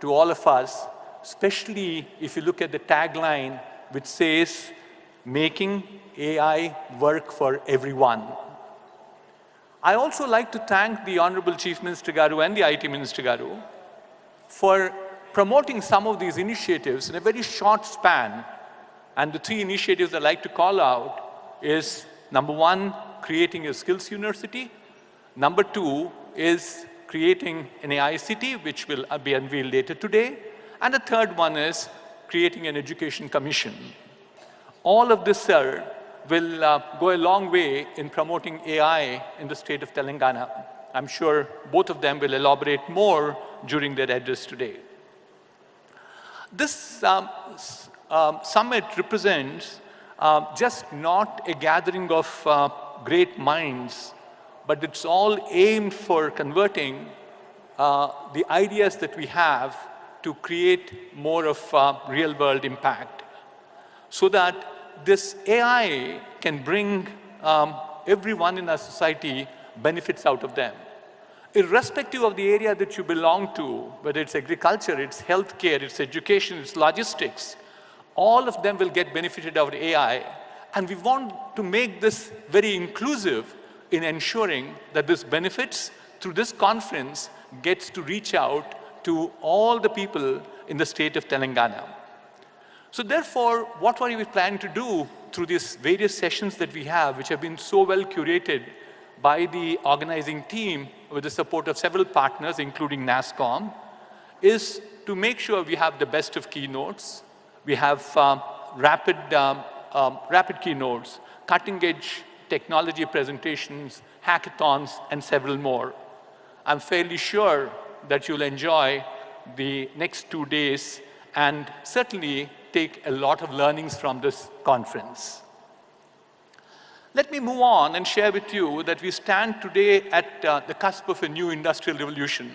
to all of us, especially if you look at the tagline which says, making AI work for everyone. I also like to thank the Honorable Chief Minister Garu and the IT Minister Garu for promoting some of these initiatives in a very short span. And the 3 initiatives I'd like to call out is, number 1, creating a skills university. Number 2 is creating an AI city, which will be unveiled later today. And the third one is creating an education commission. All of this, sir, will go a long way in promoting AI in the state of Telangana. I'm sure both of them will elaborate more during their address today. This summit represents just not a gathering of great minds, but it's all aimed for converting the ideas that we have to create more of real-world impact, so that this AI can bring everyone in our society benefits out of them. Irrespective of the area that you belong to, whether it's agriculture, it's healthcare, it's education, it's logistics, all of them will get benefited out of AI. And we want to make this very inclusive in ensuring that this benefits through this conference gets to reach out to all the people in the state of Telangana. So therefore, what are we planning to do through these various sessions that we have, which have been so well curated by the organizing team with the support of several partners, including NASSCOM, is to make sure we have the best of keynotes. We have rapid keynotes, cutting-edge technology presentations, hackathons, and several more. I'm fairly sure that you'll enjoy the next 2 days and certainly take a lot of learnings from this conference. Let me move on and share with you that we stand today at the cusp of a new industrial revolution,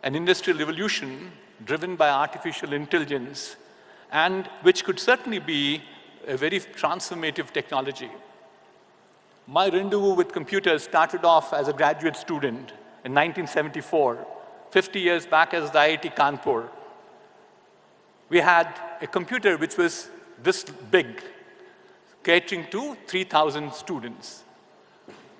an industrial revolution driven by artificial intelligence, and which could certainly be a very transformative technology. My rendezvous with computers started off as a graduate student in 1974, 50 years back as the IIT Kanpur. We had a computer which was this big, catering to 3,000 students.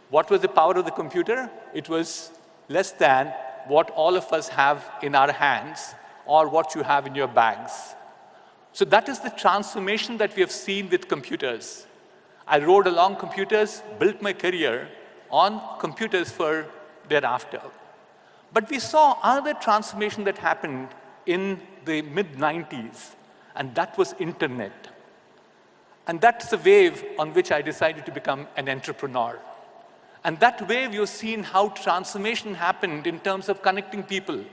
What was the power of the computer? It was less than what all of us have in our hands or what you have in your bags. So that is the transformation that we have seen with computers. I rode along computers, built my career on computers for thereafter. But we saw another transformation that happened in the mid-90s, and that was internet. And that's the wave on which I decided to become an entrepreneur. And that wave, you've seen how transformation happened in terms of connecting people.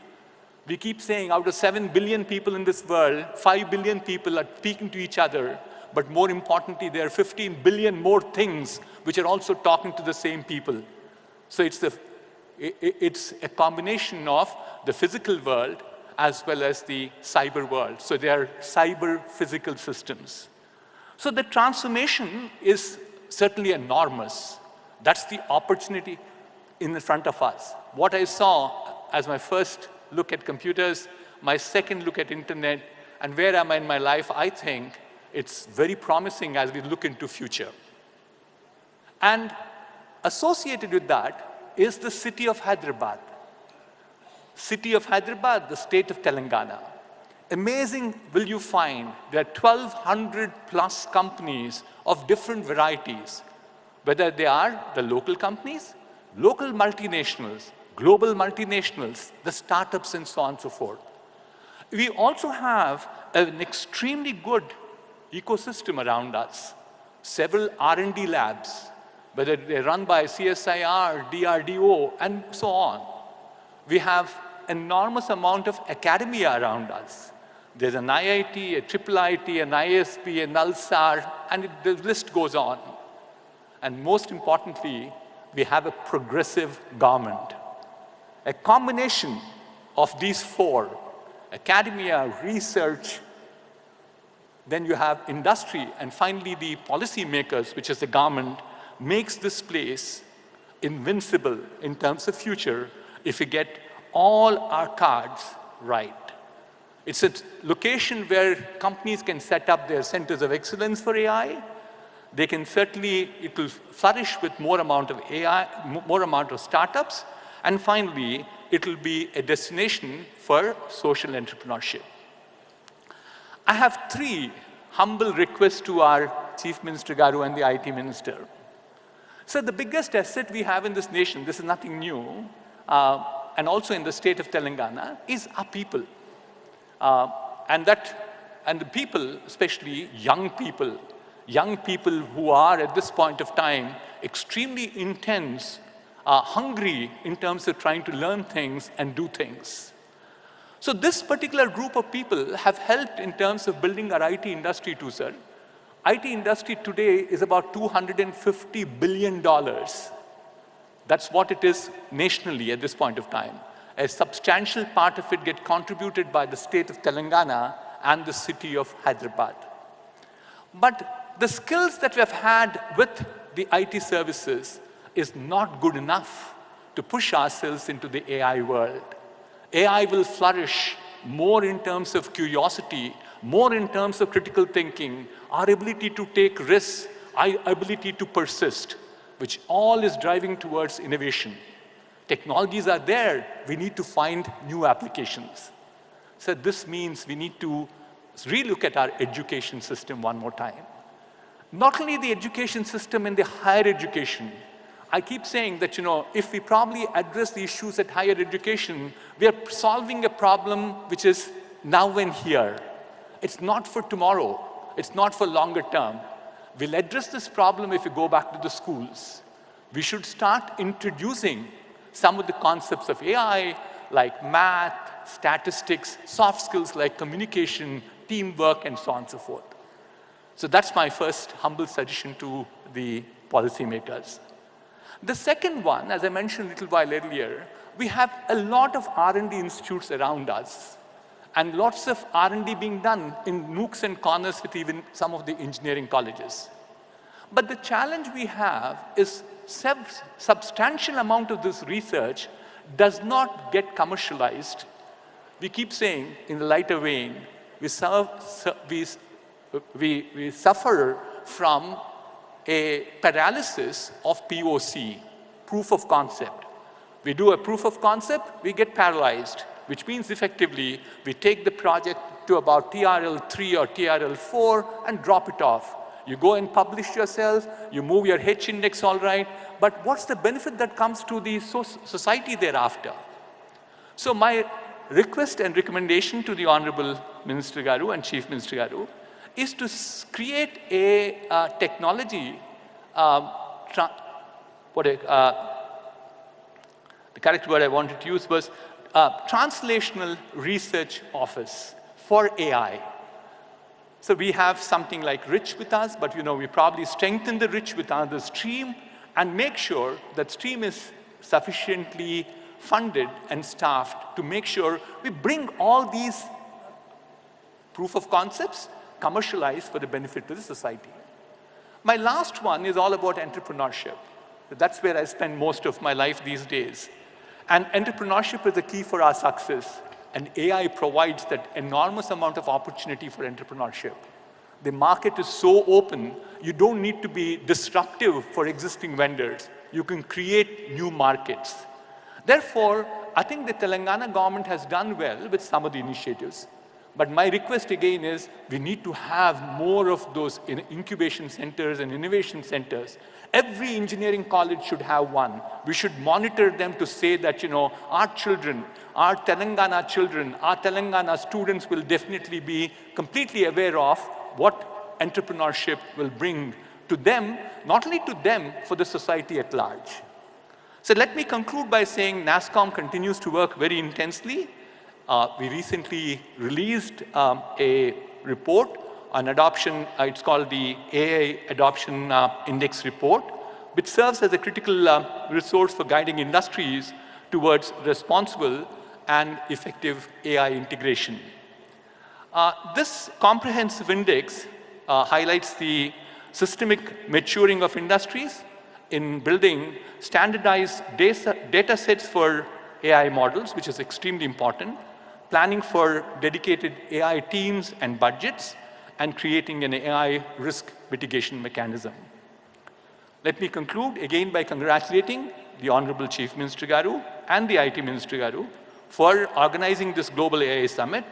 We keep saying out of 7 billion people in this world, 5 billion people are speaking to each other. But more importantly, there are 15 billion more things which are also talking to the same people. So it's a combination of the physical world as well as the cyber world. So they are cyber-physical systems. So the transformation is certainly enormous. That's the opportunity in front of us. What I saw as my first look at computers, my second look at internet, and where am I in my life, I think it's very promising as we look into future. And associated with that is the city of Hyderabad. City of Hyderabad, the state of Telangana. Amazing will you find there are 1,200 plus companies of different varieties, whether they are the local companies, local multinationals, global multinationals, the startups, and so on and so forth. We also have an extremely good ecosystem around us. Several R&D labs, whether they're run by CSIR, DRDO, and so on. We have enormous amount of academia around us. There's an IIT, a IIIT, an ISB, an NALSAR, and the list goes on. And most importantly, we have a progressive government. A combination of these four, academia, research, then you have industry, and finally the policymakers, which is the government, makes this place invincible in terms of future if we get all our cards right. It's a location where companies can set up their centers of excellence for AI. They can certainly, it will flourish with more amount of AI, more amount of startups. And finally, it will be a destination for social entrepreneurship. I have 3 humble requests to our Chief Minister Garu and the IT Minister. So the biggest asset we have in this nation, this is nothing new, and also in the state of Telangana, is our people. And the people, especially young people who are at this point of time extremely intense, hungry in terms of trying to learn things and do things. So this particular group of people have helped in terms of building our IT industry too, sir. IT industry today is about $250 billion. That's what it is nationally at this point of time. A substantial part of it gets contributed by the state of Telangana and the city of Hyderabad. But the skills that we have had with the IT services is not good enough to push ourselves into the AI world. AI will flourish more in terms of curiosity, more in terms of critical thinking, our ability to take risks, our ability to persist, which all is driving towards innovation. Technologies are there, we need to find new applications. So this means we need to relook at our education system one more time. Not only the education system in the higher education, I keep saying that, if we probably address the issues at higher education, we are solving a problem which is now and here. It's not for tomorrow. It's not for longer term. We'll address this problem if we go back to the schools. We should start introducing some of the concepts of AI, like math, statistics, soft skills like communication, teamwork, and so on and so forth. So that's my first humble suggestion to the policymakers. The second one, as I mentioned a little while earlier, we have a lot of R&D institutes around us, and lots of R&D being done in nooks and corners with even some of the engineering colleges. But the challenge we have is substantial amount of this research does not get commercialized. We keep saying, in the lighter vein, we suffer from a paralysis of POC, proof of concept. We do a proof of concept, we get paralyzed, which means effectively we take the project to about TRL 3 or TRL 4 and drop it off. You go and publish yourself, you move your H index all right, but what's the benefit that comes to the society thereafter? So my request and recommendation to the Honorable Minister Garu and Chief Minister Garu is to create a technology, the correct word I wanted to use was translational research office for AI. So we have something like RICH with us, but we probably strengthen the RICH with another stream and make sure that stream is sufficiently funded and staffed to make sure we bring all these proof of concepts commercialized for the benefit of the society. My last one is all about entrepreneurship. That's where I spend most of my life these days. And entrepreneurship is the key for our success. And AI provides that enormous amount of opportunity for entrepreneurship. The market is so open, you don't need to be disruptive for existing vendors. You can create new markets. Therefore, I think the Telangana government has done well with some of the initiatives. But my request again is we need to have more of those incubation centers and innovation centers. Every engineering college should have one. We should monitor them to say that, our children, our Telangana children, our Telangana students will definitely be completely aware of what entrepreneurship will bring to them, not only to them, for the society at large. So let me conclude by saying NASSCOM continues to work very intensely. We recently released a report on adoption. It's called the AI Adoption Index Report, which serves as a critical resource for guiding industries towards responsible and effective AI integration. This comprehensive index highlights the systemic maturing of industries in building standardized data sets for AI models, which is extremely important, planning for dedicated AI teams and budgets, and creating an AI risk mitigation mechanism. Let me conclude again by congratulating the Honorable Chief Minister Garu and the IT Minister Garu for organizing this Global AI Summit,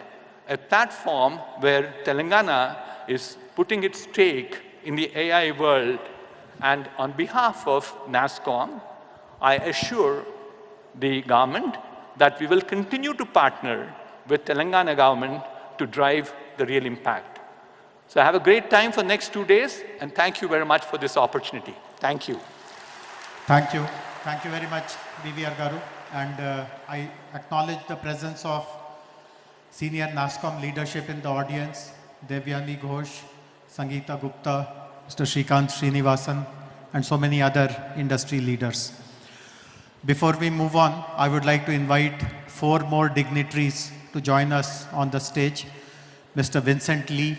a platform where Telangana is putting its stake in the AI world. And on behalf of NASSCOM, I assure the government that we will continue to partner with Telangana government to drive the real impact. So have a great time for the next 2 days, and thank you very much for this opportunity. Thank you. Thank you. Thank you very much, BVR Garu. And I acknowledge the presence of senior NASSCOM leadership in the audience, Devyani Ghosh, Sangeeta Gupta, Mr. Shrikant Srinivasan, and so many other industry leaders. Before we move on, I would like to invite 4 more dignitaries to join us on the stage. Mr. Vincent Lee,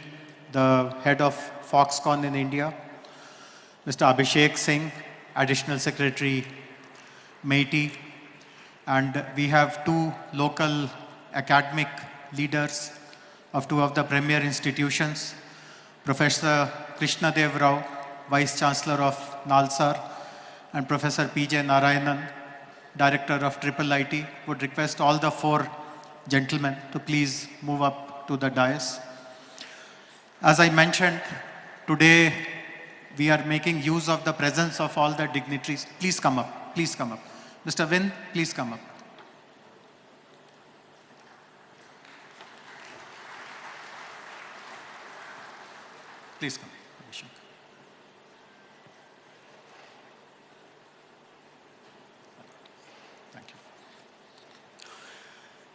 the head of Foxconn in India. Mr. Abhishek Singh, Additional Secretary, MeitY. And we have 2 local academic leaders of 2 of the premier institutions. Professor Krishna Dev Rao, Vice Chancellor of Nalsar, and Professor P.J. Narayanan, Director of IIIT. Would request all the 4 gentlemen to please move up to the dais. As I mentioned, today we are making use of the presence of all the dignitaries. Please come up. Please come up. Mr. Vin, please come up. Please come. Thank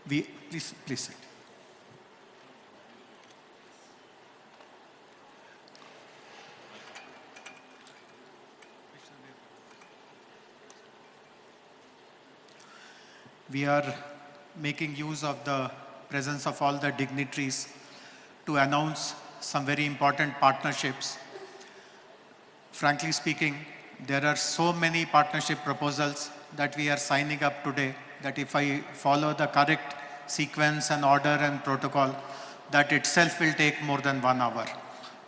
you. Please sit. We are making use of the presence of all the dignitaries to announce some very important partnerships. Frankly speaking, there are so many partnership proposals that we are signing up today that if I follow the correct sequence and order and protocol, that itself will take more than 1 hour,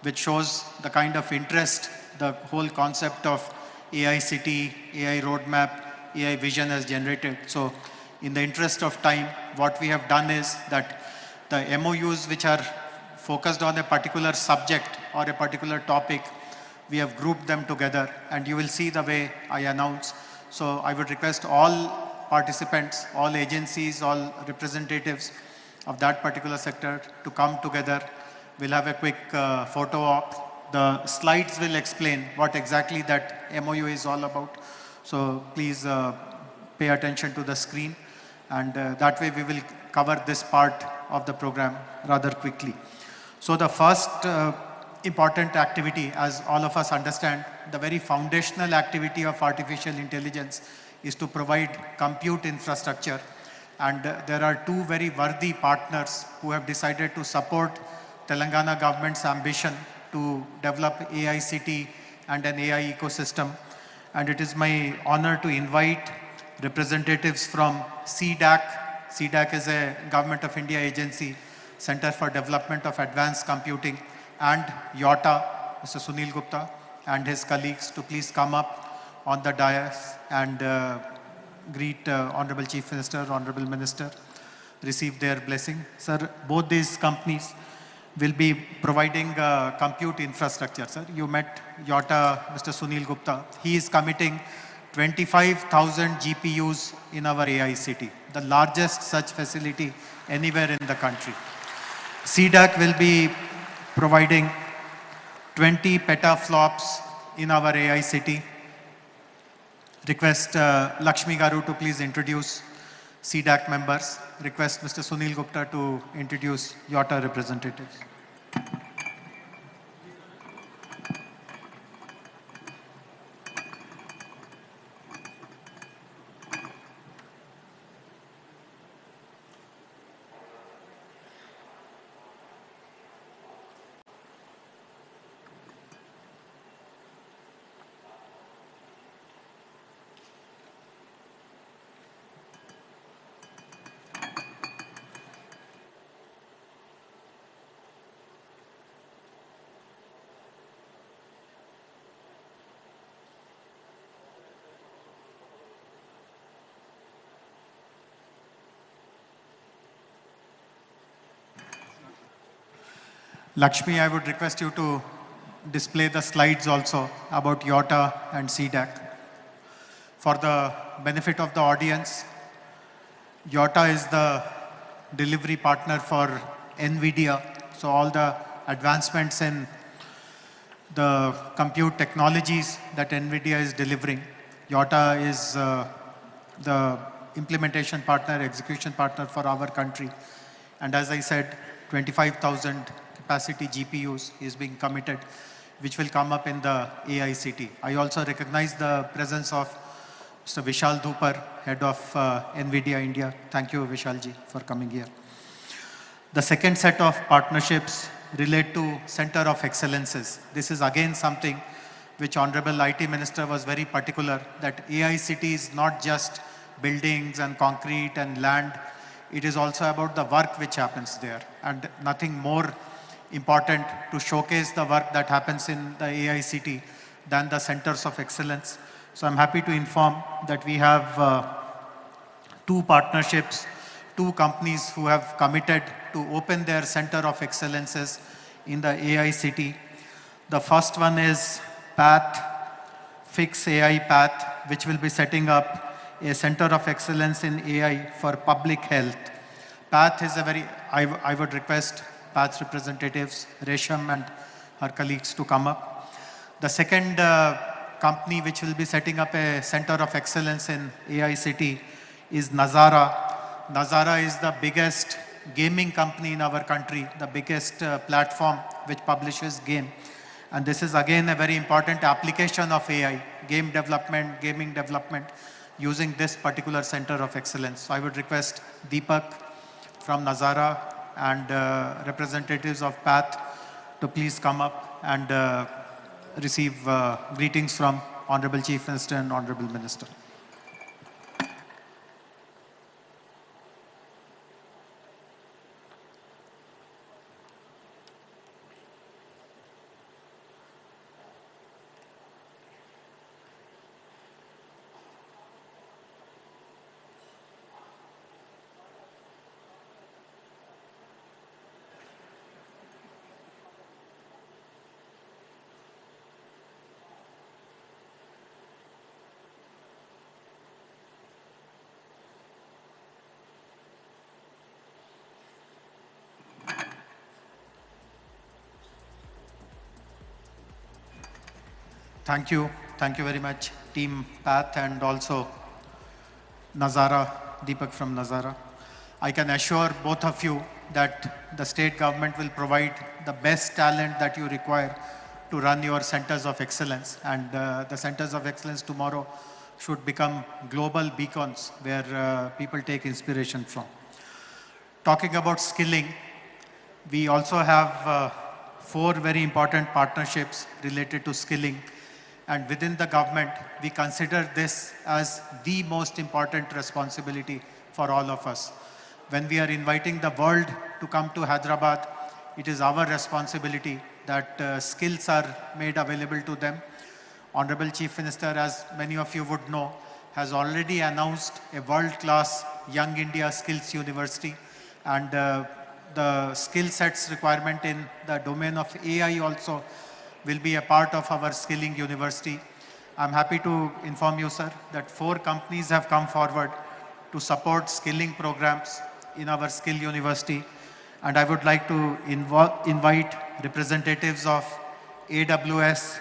which shows the kind of interest the whole concept of AI city, AI roadmap, AI vision has generated. So in the interest of time, what we have done is that the MOUs which are focused on a particular subject or a particular topic, we have grouped them together, and you will see the way I announce. So I would request all participants, all agencies, all representatives of that particular sector to come together. We'll have a quick photo op. The slides will explain what exactly that MOU is all about. So please pay attention to the screen, and that way we will cover this part of the program rather quickly. So the first important activity, as all of us understand, the very foundational activity of artificial intelligence is to provide compute infrastructure. And there are 2 very worthy partners who have decided to support Telangana government's ambition to develop AI city and an AI ecosystem. And it is my honor to invite representatives from CDAC. CDAC is a Government of India agency, Center for Development of Advanced Computing, and YOTA, Mr. Sunil Gupta, and his colleagues to please come up on the dais and greet Honorable Chief Minister, Honorable Minister, receive their blessing. Sir, both these companies will be providing compute infrastructure. Sir, you met YOTA, Mr. Sunil Gupta. He is committing 25,000 GPUs in our AI city, the largest such facility anywhere in the country. CDAC will be providing 20 petaflops in our AI city. Request Lakshmi Garu to please introduce CDAC members. Request Mr. Sunil Gupta to introduce YOTA representatives. Lakshmi, I would request you to display the slides also about YOTA and CDAC. For the benefit of the audience, YOTA is the delivery partner for NVIDIA. So all the advancements in the compute technologies that NVIDIA is delivering, YOTA is the implementation partner, execution partner for our country. And as I said, 25,000 capacity GPUs is being committed, which will come up in the AICT. I also recognize the presence of Mr. Vishal Dhupar, head of NVIDIA India. Thank you, Vishalji, for coming here. The second set of partnerships relate to Center of Excellences. This is again something which Honorable IT Minister was very particular, that AICT is not just buildings and concrete and land. It is also about the work which happens there, and nothing more important to showcase the work that happens in the AICT than the Centers of Excellence. So I'm happy to inform that we have two partnerships, two companies who have committed to open their Center of Excellences in the AICT. The first one is PATH, Fix AI PATH, which will be setting up a Center of Excellence in AI for public health. PATH is a very, I would request PATH representatives, Resham and her colleagues to come up. The second company which will be setting up a Center of Excellence in AICT is Nazara. Nazara is the biggest gaming company in our country, the biggest platform which publishes game. And this is again a very important application of AI, game development, gaming development, using this particular Center of Excellence. So I would request Deepak from Nazara and representatives of PATH to please come up and receive greetings from Honorable Chief Minister and Honorable Minister. Thank you very much, Team PATH and also Nazara, Deepak from Nazara. I can assure both of you that the state government will provide the best talent that you require to run your Centers of Excellence. And the Centers of Excellence tomorrow should become global beacons where people take inspiration from. Talking about skilling, we also have 4 very important partnerships related to skilling. And within the government, we consider this as the most important responsibility for all of us. When we are inviting the world to come to Hyderabad, it is our responsibility that skills are made available to them. Honorable Chief Minister, as many of you would know, has already announced a world-class Young India Skills University. And the skill sets requirement in the domain of AI also will be a part of our skilling university. I'm happy to inform you, sir, that 4 companies have come forward to support skilling programs in our skill university. And I would like to invite representatives of AWS,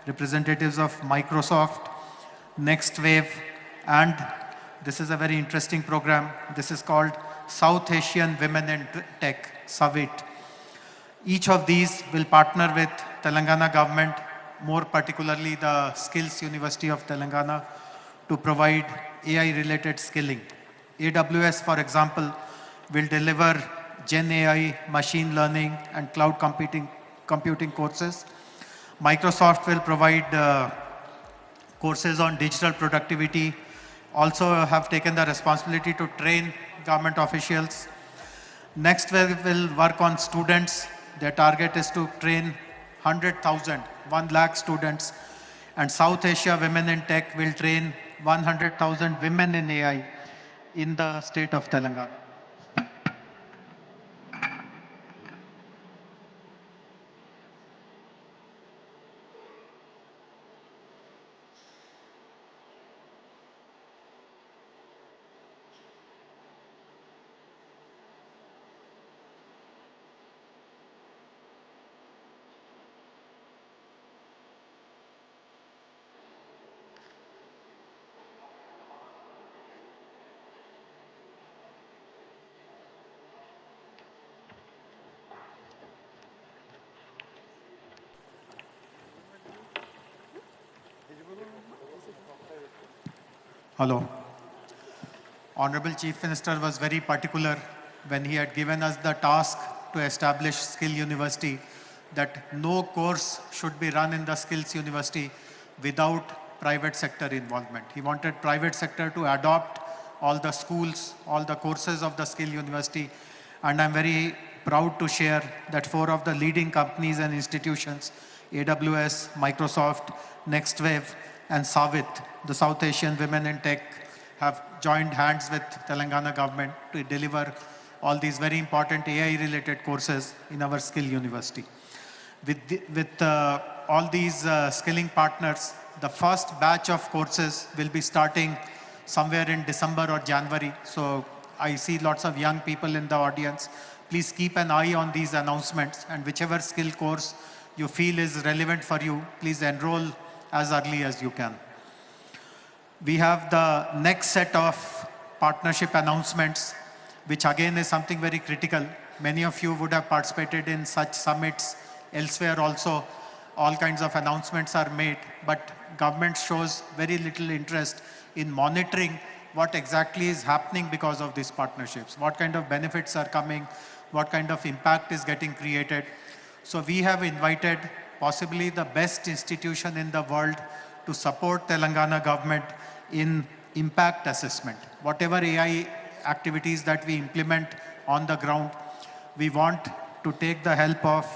representatives of Microsoft, Next Wave, and this is a very interesting program. This is called South Asian Women in Tech Summit. Each of these will partner with Telangana government, more particularly the Skills University of Telangana, to provide AI-related skilling. AWS, for example, will deliver Gen AI, machine learning, and cloud computing courses. Microsoft will provide courses on digital productivity, also have taken the responsibility to train government officials. Next, we will work on students. Their target is to train 100,000, 1 lakh students. And South Asia Women in Tech will train 100,000 women in AI in the state of Telangana. Hello. Honorable Chief Minister was very particular when he had given us the task to establish Skill University, that no course should be run in the Skills University without private sector involvement. He wanted private sector to adopt all the schools, all the courses of the Skill University, and I'm very proud to share that 4 of the leading companies and institutions, AWS, Microsoft, NextWave, and Savit, the South Asian Women in Tech, have joined hands with Telangana government to deliver all these very important AI-related courses in our Skill University. With all these skilling partners, the first batch of courses will be starting somewhere in December or January. So I see lots of young people in the audience. Please keep an eye on these announcements, and whichever skill course you feel is relevant for you, please enroll as early as you can. We have the next set of partnership announcements, which again is something very critical. Many of you would have participated in such summits elsewhere also. All kinds of announcements are made, but government shows very little interest in monitoring what exactly is happening because of these partnerships, what kind of benefits are coming, what kind of impact is getting created. So we have invited possibly the best institution in the world to support Telangana government in impact assessment. Whatever AI activities that we implement on the ground, we want to take the help of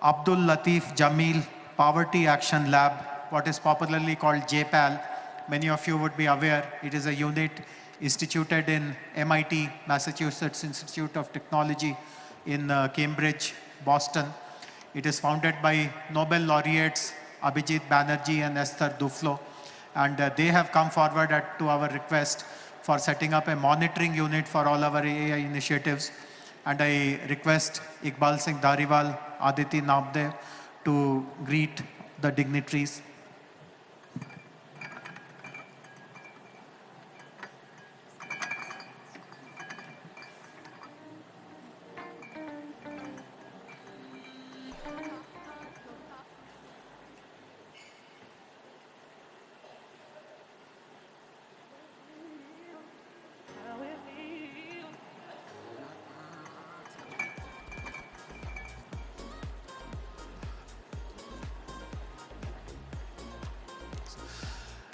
Abdul Latif Jameel Poverty Action Lab, what is popularly called JPAL. Many of you would be aware, it is a unit instituted in MIT, Massachusetts Institute of Technology in Cambridge, Boston. It is founded by Nobel laureates Abhijit Banerjee and Esther Duflo. And they have come forward to our request for setting up a monitoring unit for all our AI initiatives. And I request Iqbal Singh Dhariwal, Aditi Nabde to greet the dignitaries.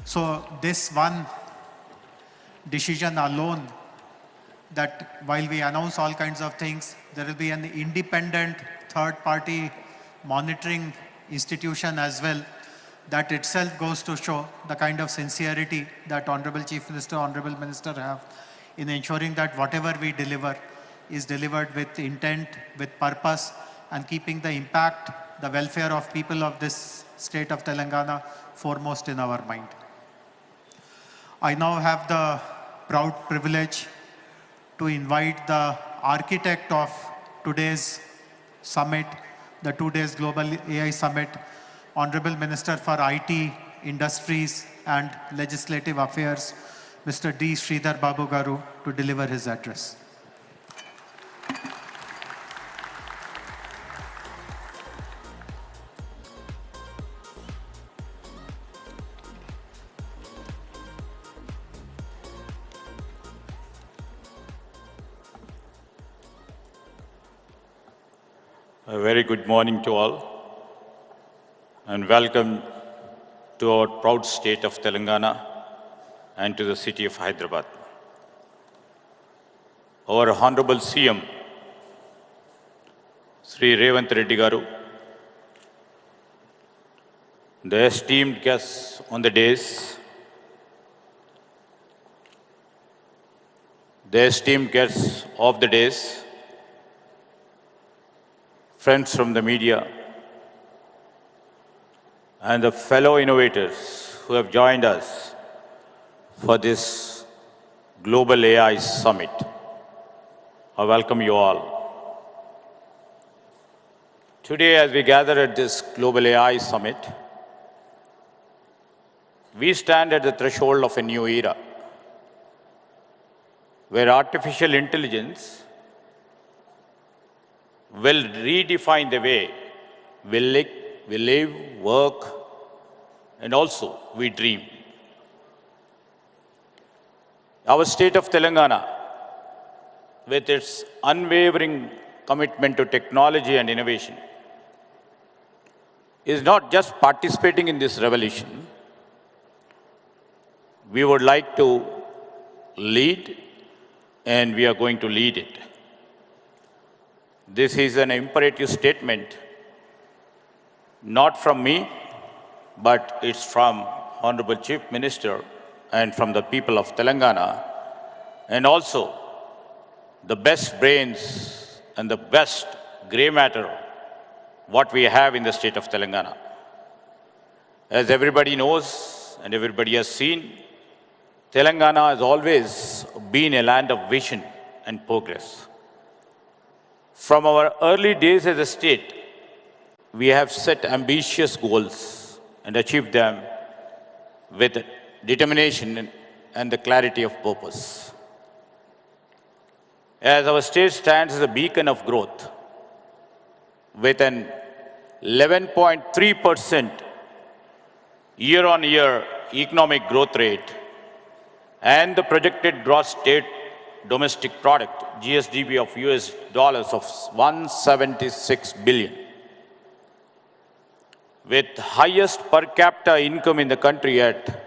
So this one decision alone, that while we announce all kinds of things, there will be an independent third-party monitoring institution as well, that itself goes to show the kind of sincerity that Honorable Chief Minister, Honorable Minister have in ensuring that whatever we deliver is delivered with intent, with purpose, and keeping the impact, the welfare of people of this state of Telangana foremost in our mind. I now have the proud privilege to invite the architect of today's summit, the 2 days Global AI Summit, Honorable Minister for IT, Industries and Legislative Affairs, Mr. D. Sridhar Babu Garu, to deliver his address. A very good morning to all, and welcome to our proud state of Telangana and to the city of Hyderabad. Our Honorable CM, Sri Revanth Reddy Garu, the esteemed guests on the dais, the esteemed guests of the dais, friends from the media, and the fellow innovators who have joined us for this Global AI Summit. I welcome you all. Today, as we gather at this Global AI Summit, we stand at the threshold of a new era, where artificial intelligence will redefine the way we live, work, and also we dream. Our state of Telangana, with its unwavering commitment to technology and innovation, is not just participating in this revolution. We would like to lead, and we are going to lead it. This is an imperative statement, not from me, but it's from Honorable Chief Minister and from the people of Telangana, and also the best brains and the best gray matter what we have in the state of Telangana. As everybody knows and everybody has seen, Telangana has always been a land of vision and progress. From our early days as a state, we have set ambitious goals and achieved them with determination and the clarity of purpose. As our state stands as a beacon of growth, with an 11.3% year-on-year economic growth rate and the projected gross state domestic product, GSDP of US dollars of 176 billion. With highest per capita income in the country at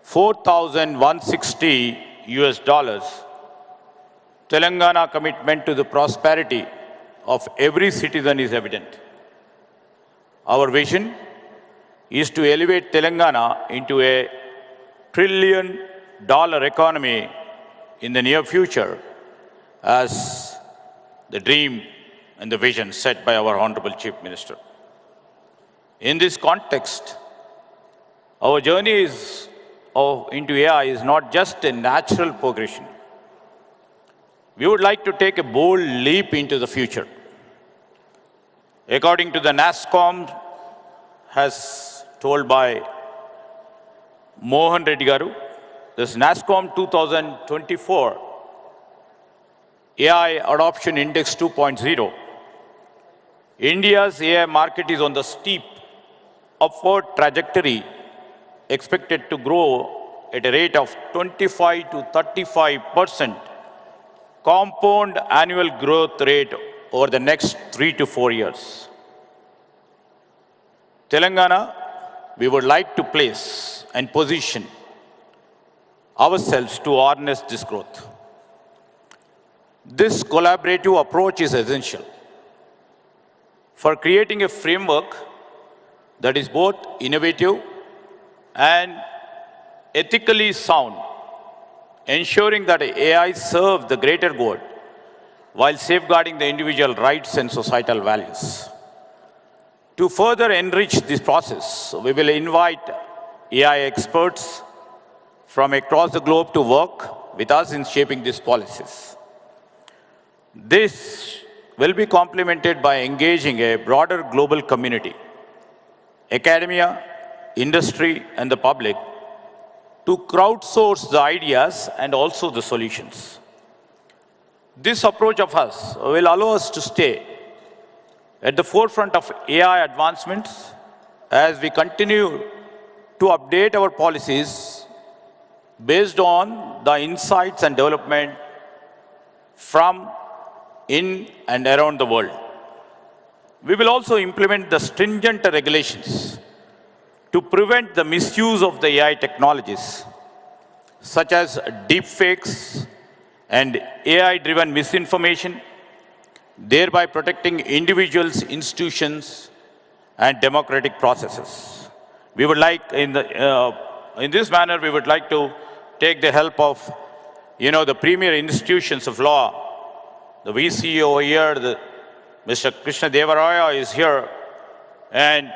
4,160 US dollars, Telangana commitment to the prosperity of every citizen is evident. Our vision is to elevate Telangana into a $1 trillion economy in the near future, as the dream and the vision set by our Honorable Chief Minister. In this context, our journey into AI is not just a natural progression. We would like to take a bold leap into the future. According to the NASSCOM, as told by Mohan Reddy Garu, this NASSCOM 2024 AI Adoption Index 2.0, India's AI market is on the steep upward trajectory, expected to grow at a rate of 25 to 35% compound annual growth rate over the next 3 to 4 years. Telangana, we would like to place and position ourselves to harness this growth. This collaborative approach is essential for creating a framework that is both innovative and ethically sound, ensuring that AI serves the greater good while safeguarding the individual rights and societal values. To further enrich this process, we will invite AI experts from across the globe to work with us in shaping these policies. This will be complemented by engaging a broader global community, academia, industry, and the public to crowdsource the ideas and also the solutions. This approach of us will allow us to stay at the forefront of AI advancements as we continue to update our policies based on the insights and development from in and around the world. We will also implement the stringent regulations to prevent the misuse of the AI technologies, such as deepfakes and AI-driven misinformation, thereby protecting individuals, institutions, and democratic processes. We would like, in this manner, we would like to take the help of, the premier institutions of law. The VC over here, Mr. Krishna Devaraya is here, and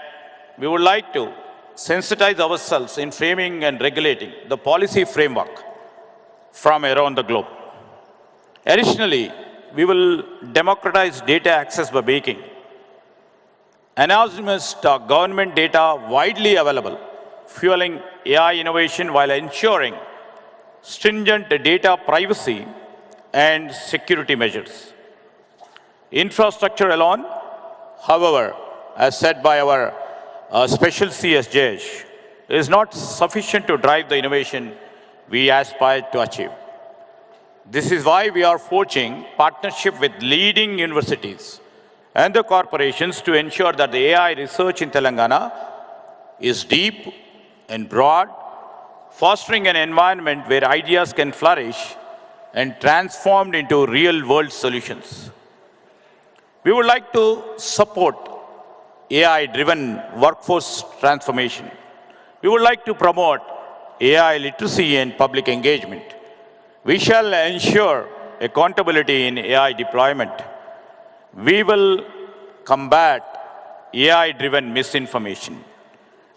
we would like to sensitize ourselves in framing and regulating the policy framework from around the globe. Additionally, we will democratize data access by making anonymous government data widely available, fueling AI innovation while ensuring stringent data privacy and security measures. Infrastructure alone, however, as said by our Special CS Jayesh, is not sufficient to drive the innovation we aspire to achieve. This is why we are forging partnership with leading universities and the corporations to ensure that the AI research in Telangana is deep and broad, fostering an environment where ideas can flourish and transformed into real-world solutions. We would like to support AI-driven workforce transformation. We would like to promote AI literacy and public engagement. We shall ensure accountability in AI deployment. We will combat AI-driven misinformation.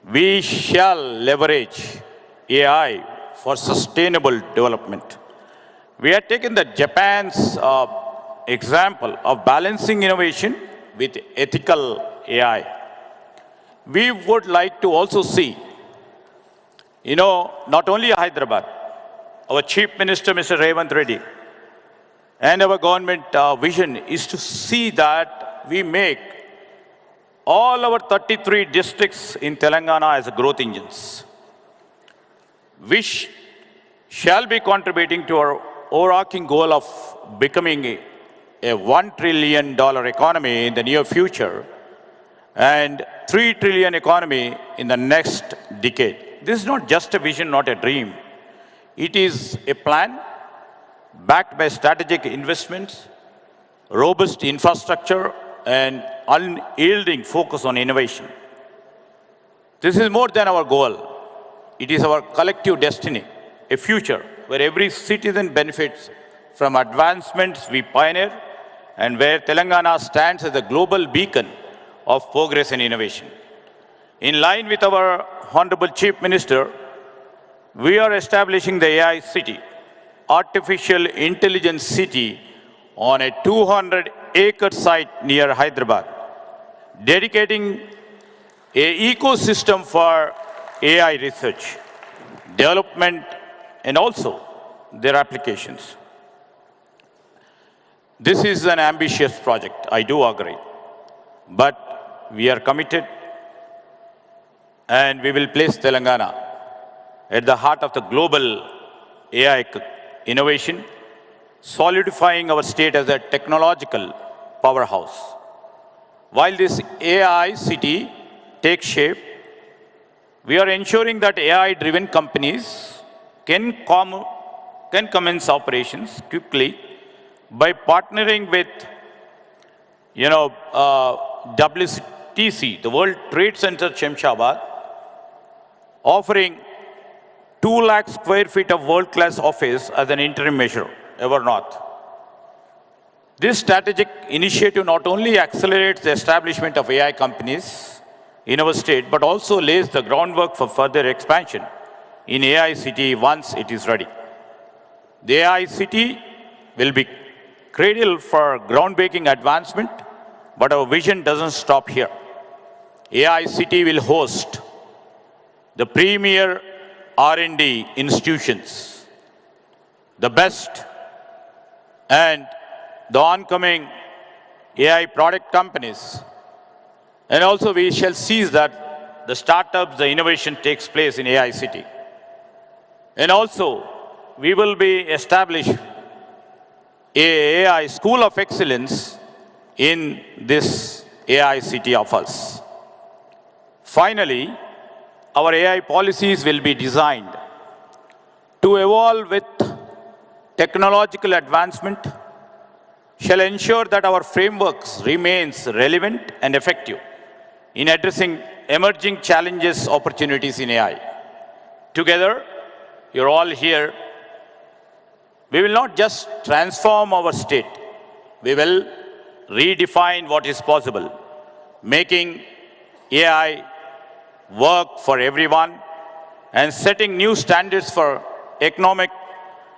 We shall leverage AI for sustainable development. We have taken the Japan's example of balancing innovation with ethical AI. We would like to also see, not only Hyderabad, our Chief Minister, Mr. Revanth Reddy, and our government vision is to see that we make all our 33 districts in Telangana as growth engines, which shall be contributing to our overarching goal of becoming a $1 trillion economy in the near future and $3 trillion economy in the next decade. This is not just a vision, not a dream. It is a plan backed by strategic investments, robust infrastructure, and unyielding focus on innovation. This is more than our goal. It is our collective destiny, a future where every citizen benefits from advancements we pioneer and where Telangana stands as a global beacon of progress and innovation. In line with our Honorable Chief Minister, we are establishing the AI City, Artificial Intelligence City, on a 200-acre site near Hyderabad, dedicating an ecosystem for AI research, development, and also their applications. This is an ambitious project, I do agree, but we are committed and we will place Telangana at the heart of the global AI innovation, solidifying our state as a technological powerhouse. While this AI city takes shape, we are ensuring that AI-driven companies can commence operations quickly by partnering with, WTC, the World Trade Center Shemshabad, offering 2 lakh square feet of world-class office as an interim measure, ever north. This strategic initiative not only accelerates the establishment of AI companies in our state, but also lays the groundwork for further expansion in AI City once it is ready. The AI City will be cradle for groundbreaking advancement, but our vision doesn't stop here. AI City will host the premier R&D institutions, the best and the oncoming AI product companies. And also we shall seize that the startups, the innovation takes place in AI City. And also we will be established an AI School of Excellence in this AI City of us. Finally, our AI policies will be designed to evolve with technological advancement, shall ensure that our frameworks remains relevant and effective in addressing emerging challenges, opportunities in AI. Together, you're all here. We will not just transform our state, we will redefine what is possible, making AI work for everyone and setting new standards for economic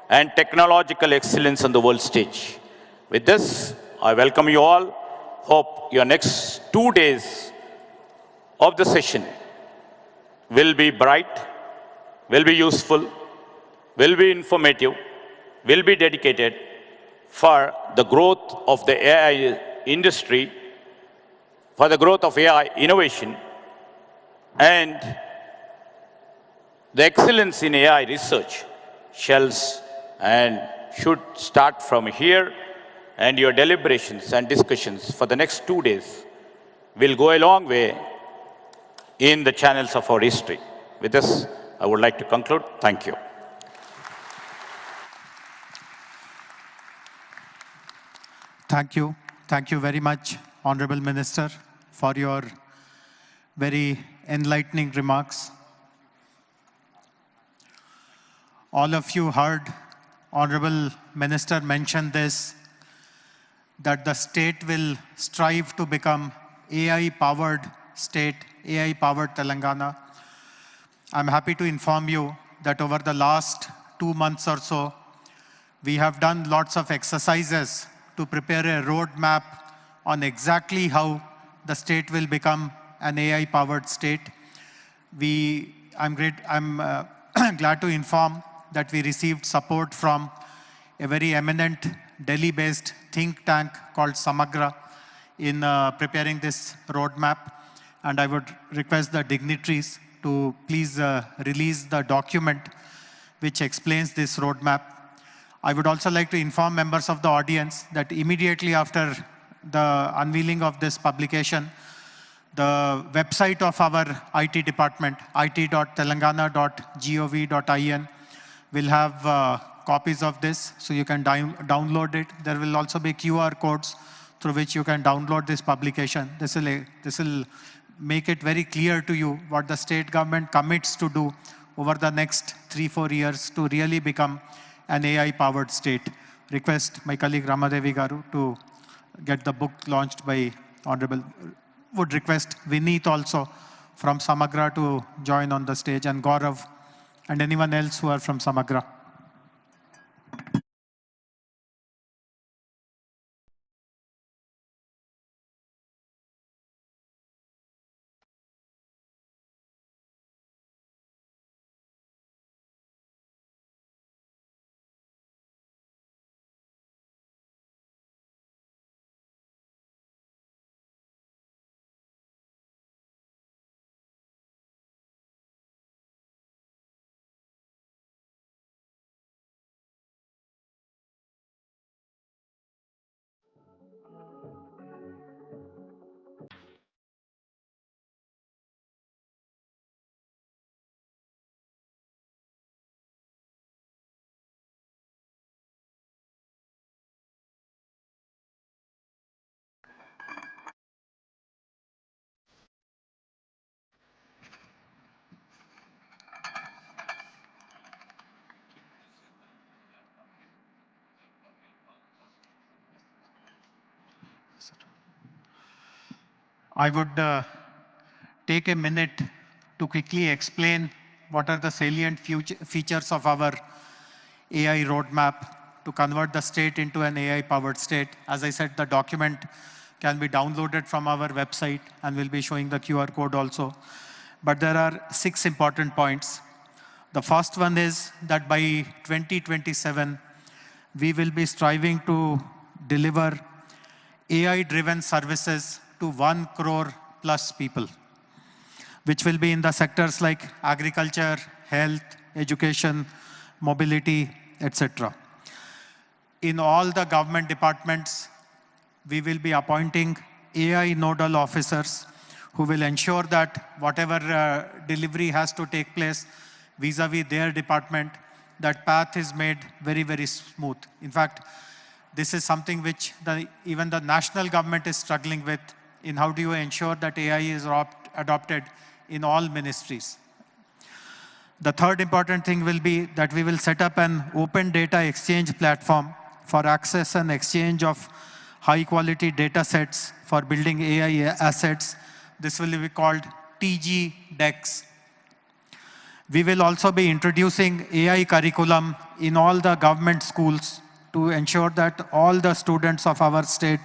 and technological excellence on the world stage. With this, I welcome you all. Hope your next 2 days of the session will be bright, will be useful, will be informative, will be dedicated for the growth of the AI industry, for the growth of AI innovation, and the excellence in AI research shells and should start from here, and your deliberations and discussions for the next 2 days will go a long way in the channels of our history. With this, I would like to conclude. Thank you. Thank you. Thank you very much, Honorable Minister, for your very enlightening remarks. All of you heard Honorable Minister mention this, that the state will strive to become AI-powered state, AI-powered Telangana. I'm happy to inform you that over the last 2 months or so, we have done lots of exercises to prepare a roadmap on exactly how the state will become an AI-powered state. I'm glad to inform that we received support from a very eminent Delhi-based think tank called Samagra in preparing this roadmap. And I would request the dignitaries to please release the document which explains this roadmap. I would also like to inform members of the audience that immediately after the unveiling of this publication, the website of our IT department, it.telangana.gov.in, will have copies of this, so you can download it. There will also be QR codes through which you can download this publication. This will make it very clear to you what the state government commits to do over the next 3-4 years to really become an AI-powered state. Request my colleague Ramadevi Garu to get the book launched by Honorable. Would request Vineet also from Samagra to join on the stage, and Gaurav and anyone else who are from Samagra. I would take a minute to quickly explain what are the salient features of our AI roadmap to convert the state into an AI-powered state. As I said, the document can be downloaded from our website, and we'll be showing the QR code also. But there are 6 important points. The first one is that by 2027, we will be striving to deliver AI-driven services to 1 crore plus people, which will be in the sectors like agriculture, health, education, mobility, etc. In all the government departments, we will be appointing AI nodal officers who will ensure that whatever delivery has to take place vis-a-vis their department, that path is made very, very smooth. In fact, this is something which even the national government is struggling with, in how do you ensure that AI is adopted in all ministries. The third important thing will be that we will set up an open data exchange platform for access and exchange of high-quality data sets for building AI assets. This will be called TG DEX. We will also be introducing AI curriculum in all the government schools to ensure that all the students of our state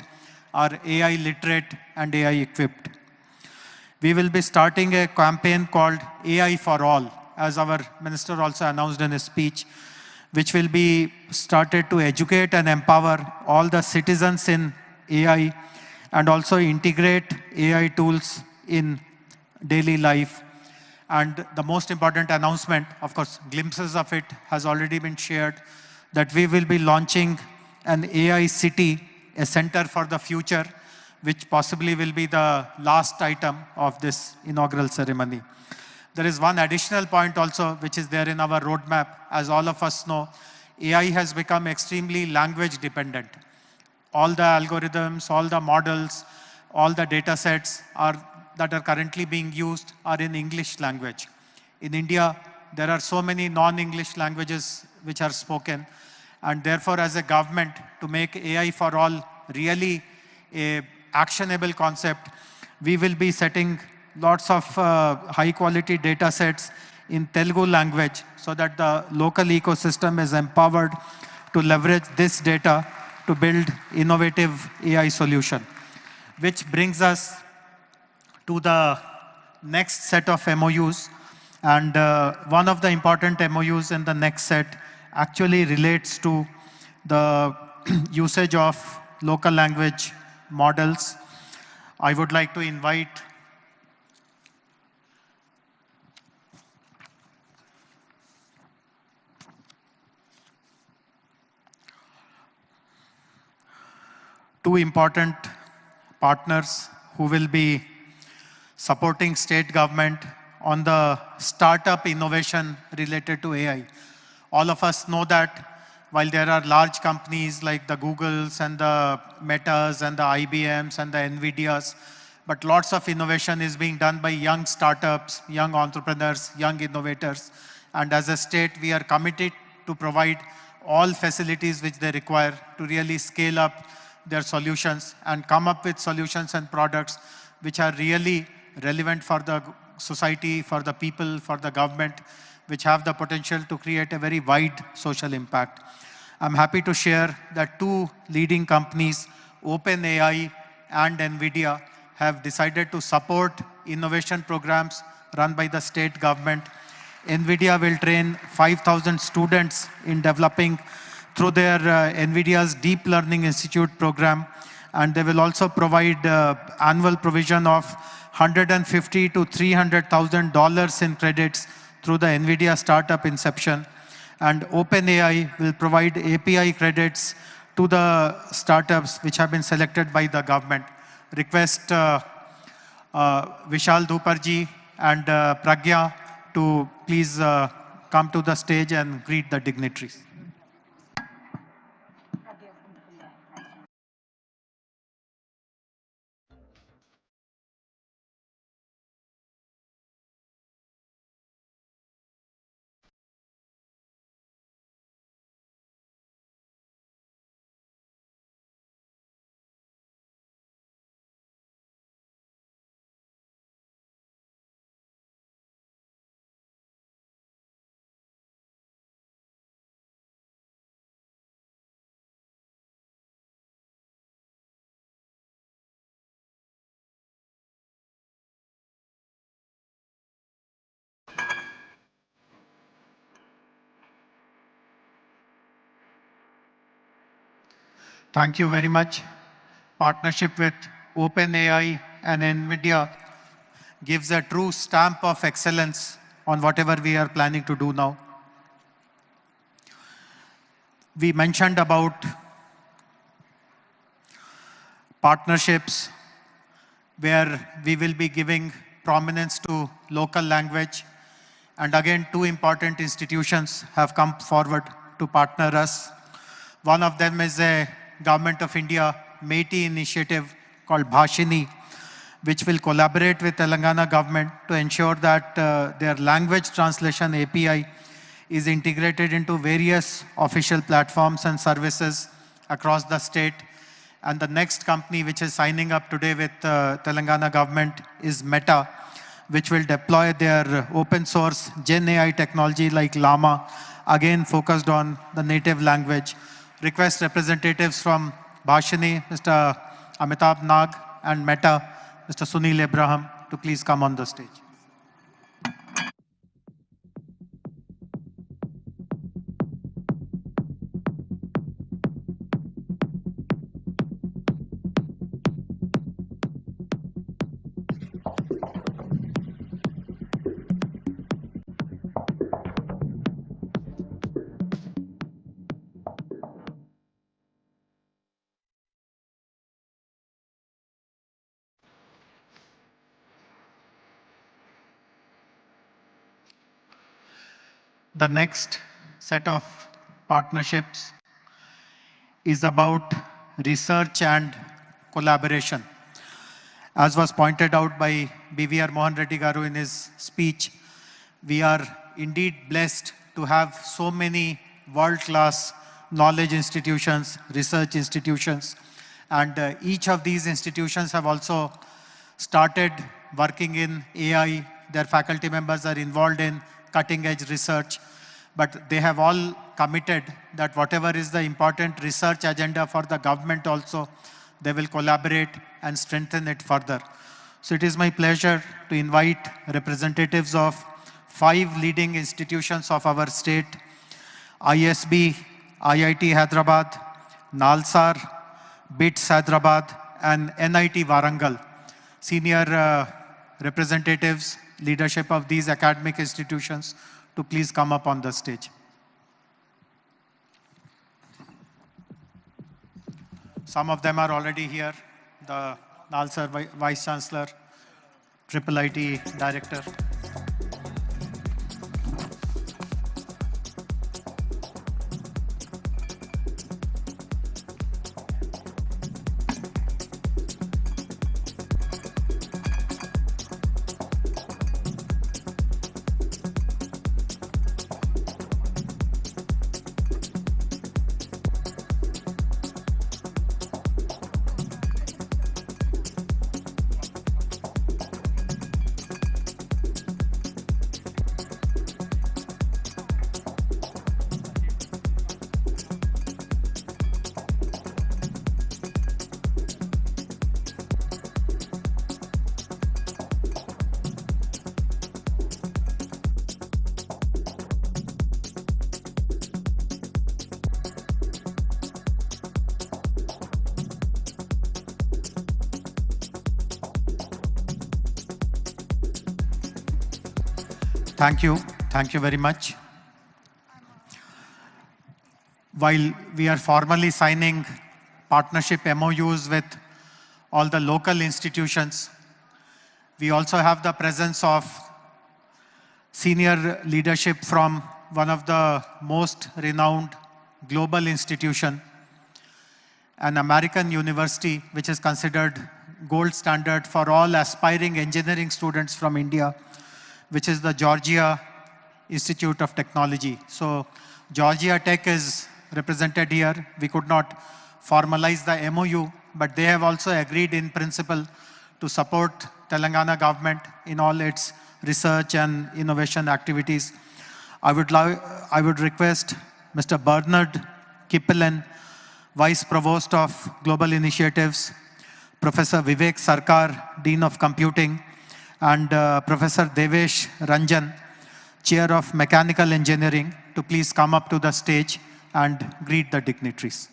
are AI literate and AI equipped. We will be starting a campaign called AI for All, as our minister also announced in his speech, which will be started to educate and empower all the citizens in AI and also integrate AI tools in daily life. And the most important announcement, of course, glimpses of it has already been shared, that we will be launching an AI city, a center for the future, which possibly will be the last item of this inaugural ceremony. There is one additional point also, which is there in our roadmap. As all of us know, AI has become extremely language dependent. All the algorithms, all the models, all the data sets that are currently being used are in English language. In India, there are so many non-English languages which are spoken, and therefore as a government, to make AI for all really a actionable concept, we will be setting lots of high quality data sets in Telugu language so that the local ecosystem is empowered to leverage this data to build innovative AI solution. Which brings us to the next set of MOUs. And one of the important MOUs in the next set actually relates to the usage of local language models. I would like to invite two important partners who will be supporting state government on the startup innovation related to AI. All of us know that while there are large companies like the Googles and the Metas and the IBMs and the NVIDIAs, but lots of innovation is being done by young startups, young entrepreneurs, young innovators. And as a state, we are committed to provide all facilities which they require to really scale up their solutions and come up with solutions and products which are really relevant for the society, for the people, for the government, which have the potential to create a very wide social impact. I'm happy to share that two leading companies, OpenAI and NVIDIA, have decided to support innovation programs run by the state government. NVIDIA will train 5,000 students in developing through their NVIDIA's Deep Learning Institute program, and they will also provide annual provision of $150,000 to $300,000 in credits through the NVIDIA Startup Inception. And OpenAI will provide API credits to the startups which have been selected by the government. Request Vishal Dhuparji and Pragya to please come to the stage and greet the dignitaries. Thank you very much. Partnership with OpenAI and NVIDIA gives a true stamp of excellence on whatever we are planning to do now. We mentioned about partnerships where we will be giving prominence to local language. And again, two important institutions have come forward to partner us. One of them is a Government of India MeitY initiative called Bhashini, which will collaborate with Telangana government to ensure that their language translation API is integrated into various official platforms and services across the state. And the next company which is signing up today with Telangana government is Meta, which will deploy their open source Gen AI technology like Llama, again focused on the native language. Request representatives from Bhashini, Mr. Amitabh Nag, and Meta, Mr. Sunil Abraham, to please come on the stage. The next set of partnerships is about research and collaboration. As was pointed out by BVR Mohan Reddy Garu in his speech, we are indeed blessed to have so many world-class knowledge institutions, research institutions, and each of these institutions have also started working in AI. Their faculty members are involved in cutting-edge research, but they have all committed that whatever is the important research agenda for the government also, they will collaborate and strengthen it further. So it is my pleasure to invite representatives of 5 leading institutions of our state: ISB, IIT Hyderabad, NALSAR, BITS Hyderabad, and NIT Warangal. Senior representatives, leadership of these academic institutions, to please come up on the stage. Some of them are already here. The NALSAR Vice Chancellor, IIIT Director. Thank you very much. While we are formally signing partnership MOUs with all the local institutions, we also have the presence of senior leadership from one of the most renowned global institution, an American university which is considered gold standard for all aspiring engineering students from India, which is the Georgia Institute of Technology. So Georgia Tech is represented here. We could not formalize the MOU, but they have also agreed in principle to support Telangana government in all its research and innovation activities. I would request Mr. Bernard Kippelan, Vice Provost of Global Initiatives, Professor Vivek Sarkar, Dean of Computing, and Professor Devesh Ranjan, Chair of Mechanical Engineering, to please come up to the stage and greet the dignitaries.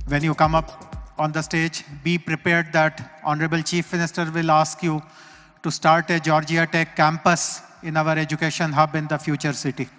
When you come up on the stage, be prepared that Honorable Chief Minister will ask you to start a Georgia Tech campus in our education hub in the future city.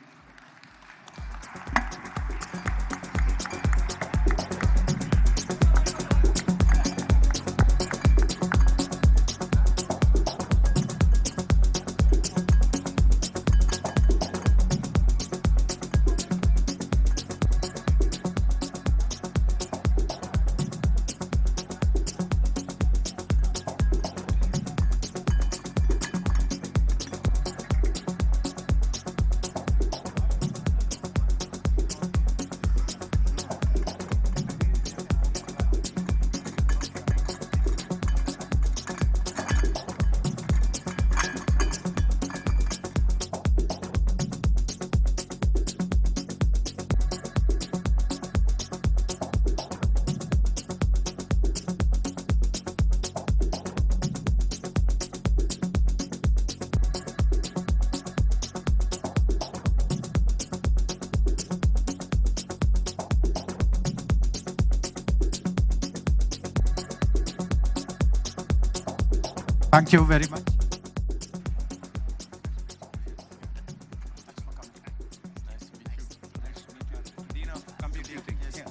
Thank you very much.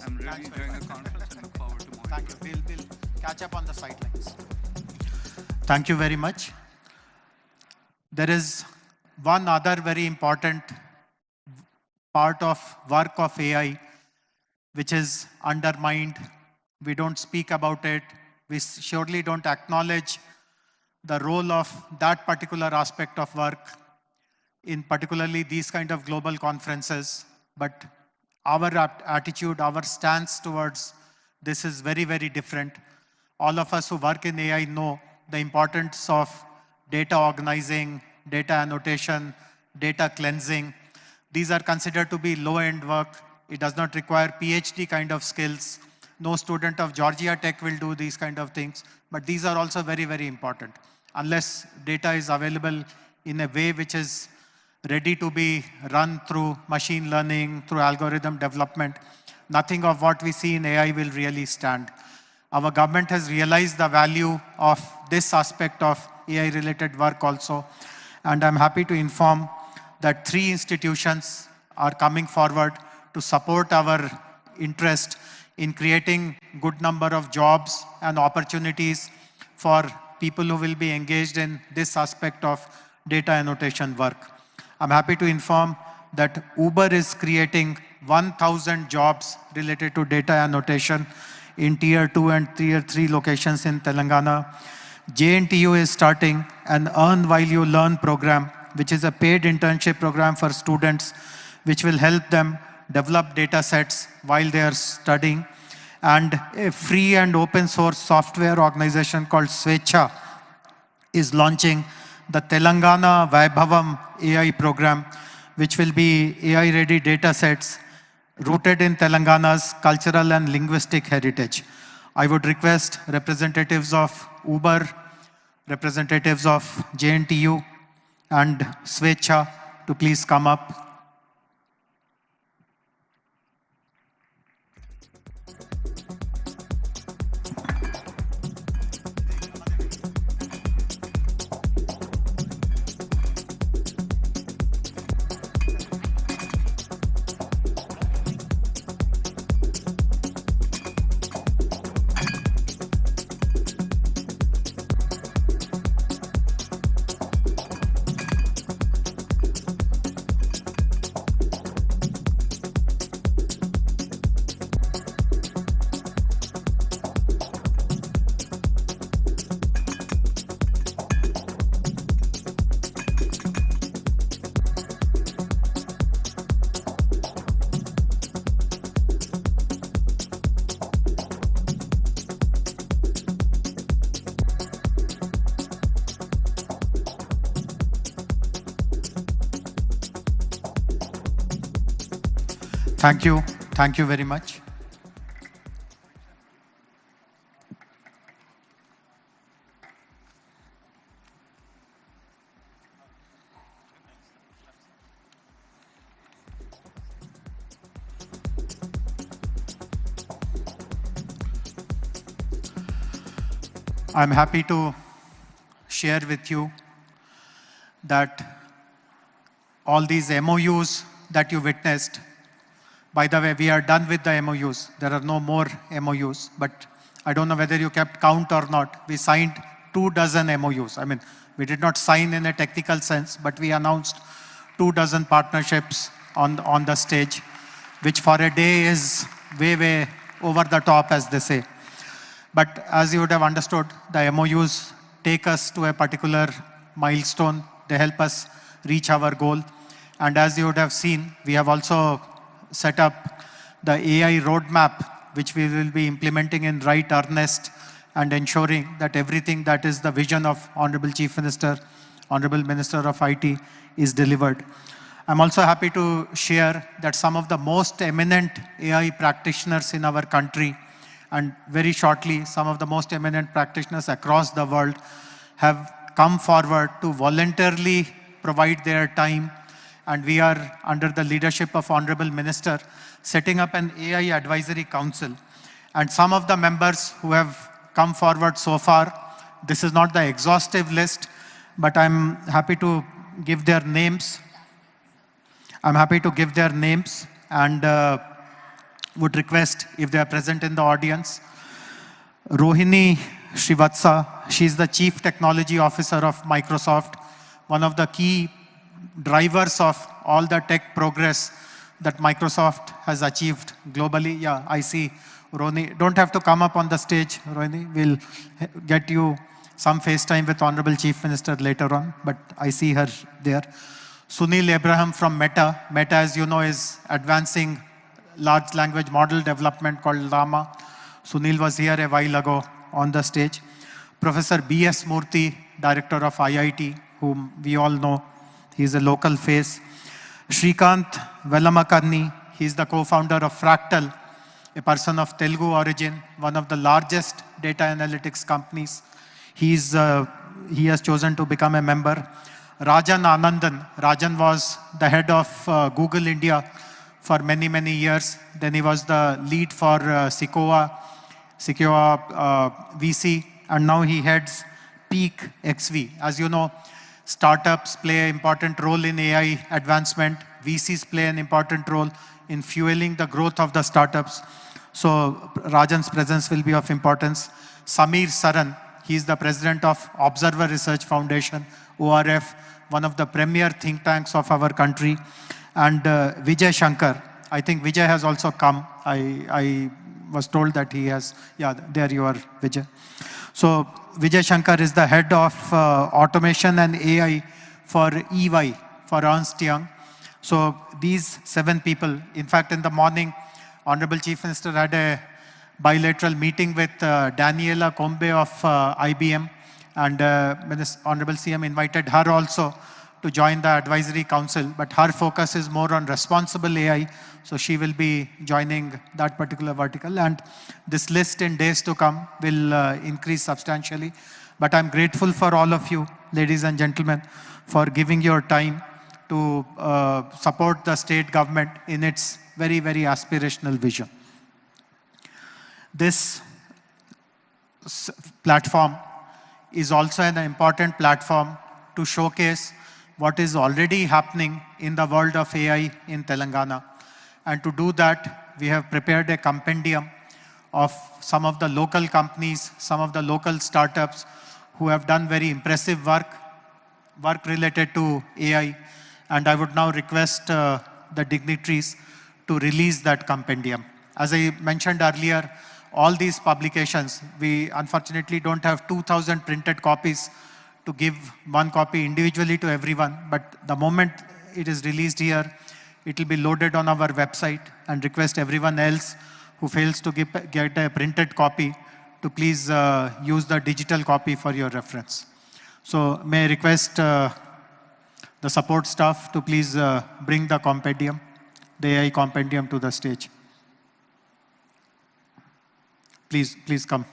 I'm really enjoying the conference and look forward to more. Thank you. We'll catch up on the sidelines. Thank you very much. There is one other very important part of work of AI, which is undermined. We don't speak about it. We surely don't acknowledge the role of that particular aspect of work in particularly these kind of global conferences. But our attitude, our stance towards this is very, very different. All of us who work in AI know the importance of data organizing, data annotation, data cleansing. These are considered to be low-end work. It does not require PhD kind of skills. No student of Georgia Tech will do these kind of things, but these are also very, very important. Unless data is available in a way which is ready to be run through machine learning, through algorithm development, nothing of what we see in AI will really stand. Our government has realized the value of this aspect of AI-related work also, and I'm happy to inform that 3 institutions are coming forward to support our interest in creating good number of jobs and opportunities for people who will be engaged in this aspect of data annotation work. I'm happy to inform that Uber is creating 1,000 jobs related to data annotation in Tier 2 and Tier 3 locations in Telangana. JNTU is starting an Earn While You Learn program, which is a paid internship program for students, which will help them develop data sets while they are studying. And a free and open source software organization called Swechha is launching the Telangana Vaibhavam AI program, which will be AI-ready data sets rooted in Telangana's cultural and linguistic heritage. I would request representatives of Uber, representatives of JNTU, and Swechha to please come up. Thank you. Thank you very much. I'm happy to share with you that all these MOUs that you witnessed, by the way, we are done with the MOUs. There are no more MOUs, but I don't know whether you kept count or not. We signed 24 MOUs. I mean, we did not sign in a technical sense, but we announced 24 partnerships on the stage, which for a day is way, way over the top, as they say. But as you would have understood, the MOUs take us to a particular milestone. They help us reach our goal. And as you would have seen, we have also set up the AI roadmap, which we will be implementing in right earnest and ensuring that everything that is the vision of Honorable Chief Minister, Honorable Minister of IT is delivered. I'm also happy to share that some of the most eminent AI practitioners in our country, and very shortly, some of the most eminent practitioners across the world have come forward to voluntarily provide their time. And we are, under the leadership of Honorable Minister, setting up an AI Advisory Council. And some of the members who have come forward so far, this is not the exhaustive list, but I'm happy to give their names. I'm happy to give their names and would request if they are present in the audience. Rohini Srivatsa, she's the Chief Technology Officer of Microsoft, one of the key drivers of all the tech progress that Microsoft has achieved globally. Yeah, I see Roni. Don't have to come up on the stage, Roni. We'll get you some FaceTime with Honorable Chief Minister later on, but I see her there. Sunil Abraham from Meta. Meta, as you know, is advancing large language model development called Llama. Sunil was here a while ago on the stage. Professor B.S. Murthy, Director of IIT, whom we all know. He's a local face. Shrikant Velamakarni, he's the co-founder of Fractal, a person of Telugu origin, one of the largest data analytics companies. He has chosen to become a member. Rajan Anandan. Rajan was the head of Google India for many, many years. Then he was the lead for Sequoia VC, and now he heads Peak XV. As you know, startups play an important role in AI advancement. VCs play an important role in fueling the growth of the startups. So Rajan's presence will be of importance. Samir Saran, he is the president of Observer Research Foundation, ORF, one of the premier think tanks of our country. And Vijay Shankar, I think Vijay has also come. I was told that he has, yeah, there you are, Vijay. So Vijay Shankar is the head of automation and AI for EY, for Ernst Young. So these 7 people, in fact, in the morning, Honorable Chief Minister had a bilateral meeting with Daniela Combe of IBM, and Honorable CM invited her also to join the advisory council, but her focus is more on responsible AI, so she will be joining that particular vertical, and this list in days to come will increase substantially. But I'm grateful for all of you, ladies and gentlemen, for giving your time to support the state government in its very, very aspirational vision. This platform is also an important platform to showcase what is already happening in the world of AI in Telangana. And to do that, we have prepared a compendium of some of the local companies, some of the local startups who have done very impressive work related to AI. And I would now request the dignitaries to release that compendium. As I mentioned earlier, all these publications, we unfortunately don't have 2,000 printed copies to give one copy individually to everyone, but the moment it is released here, it will be loaded on our website, and request everyone else who fails to get a printed copy to please use the digital copy for your reference. So may I request the support staff to please bring the compendium, the AI compendium, to the stage. Please come.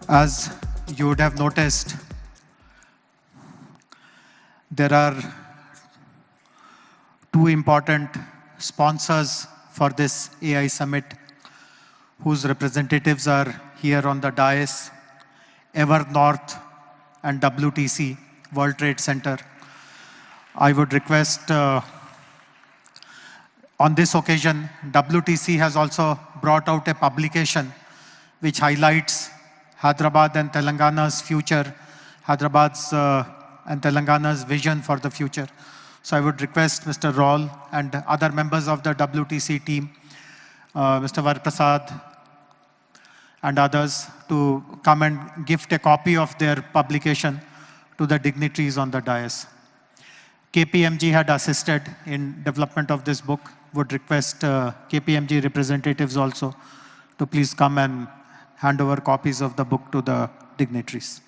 As you would have noticed, there are 2 important sponsors for this AI Summit, whose representatives are here on the dais: Evernorth and WTC, World Trade Center. I would request, on this occasion, WTC has also brought out a publication which highlights Hyderabad and Telangana's future, Hyderabad's and Telangana's vision for the future. So I would request Mr. Raul and other members of the WTC team, Mr. Varprasad and others, to come and gift a copy of their publication to the dignitaries on the dais. KPMG had assisted in development of this book. Would request KPMG representatives also to please come and hand over copies of the book to the dignitaries.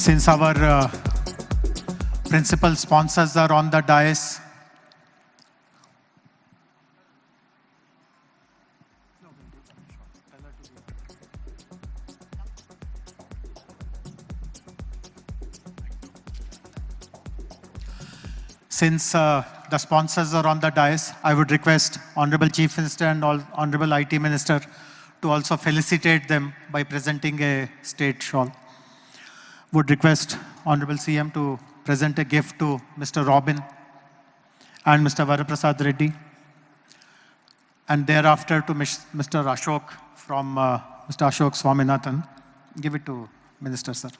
Since our principal sponsors are on the dais, I would request Honorable Chief Minister and Honorable IT Minister to also felicitate them by presenting a state shawl. Would request Honorable CM to present a gift to Mr. Robin and Mr. Varaprasad Reddy, and thereafter to Mr. Ashok from Mr. Ashok Swaminathan. Give it to Minister, sir.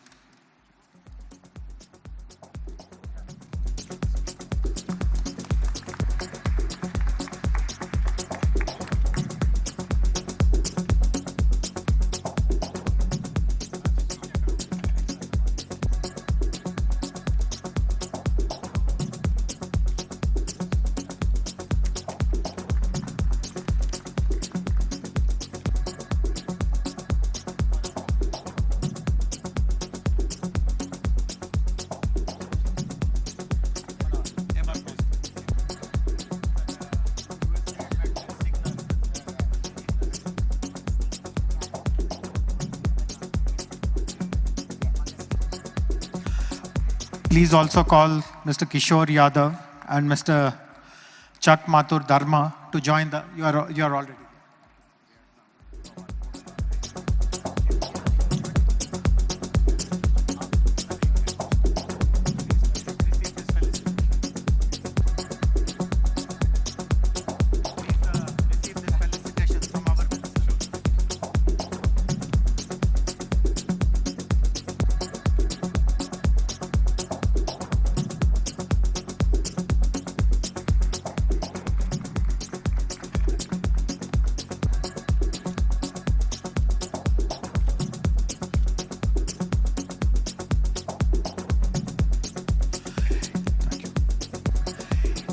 Please also call Mr. Kishore Yadav and Mr. Chak Mathur Dharma to join the, you are already.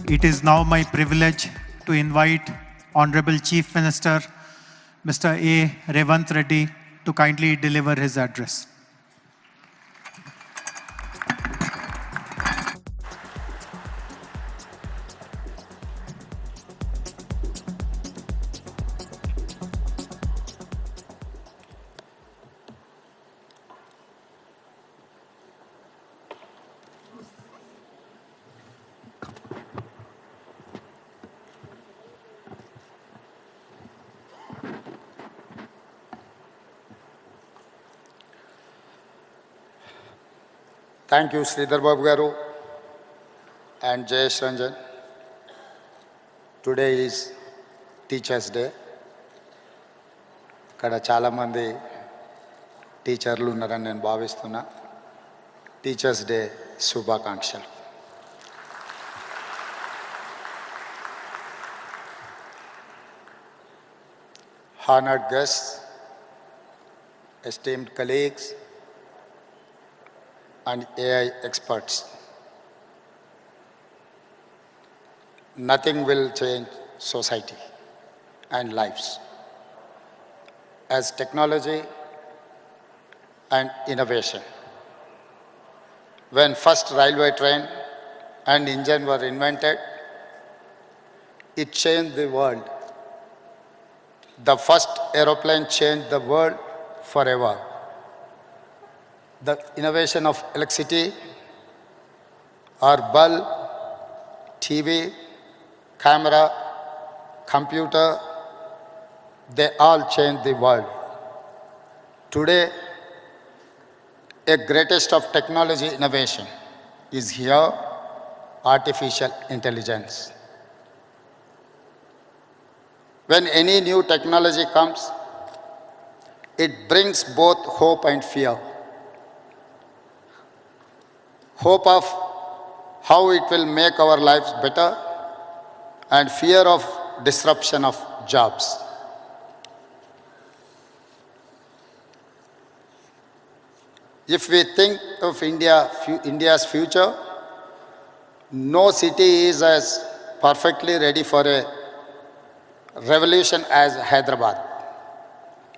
It is now my privilege to invite Honorable Chief Minister, Mr. A. Revanth Reddy, to kindly deliver his address. Thank you, Sridhar Babu Garu and Jayesh Ranjan. Today is Teachers' Day. Kada chala mandi teacherlu unnaran nenu bhavistunna. Teachers' Day Shubhakankshalu. Honored guests, esteemed colleagues, and AI experts. Nothing will change society and lives as technology and innovation. When first railway train and engine were invented, it changed the world. The first aeroplane changed the world forever. The innovation of electricity or bulb, TV, camera, computer, they all changed the world. Today, a greatest of technology innovation is here, artificial intelligence. When any new technology comes, it brings both hope and fear. Hope of how it will make our lives better and fear of disruption of jobs. If we think of India's future, no city is as perfectly ready for a revolution as Hyderabad.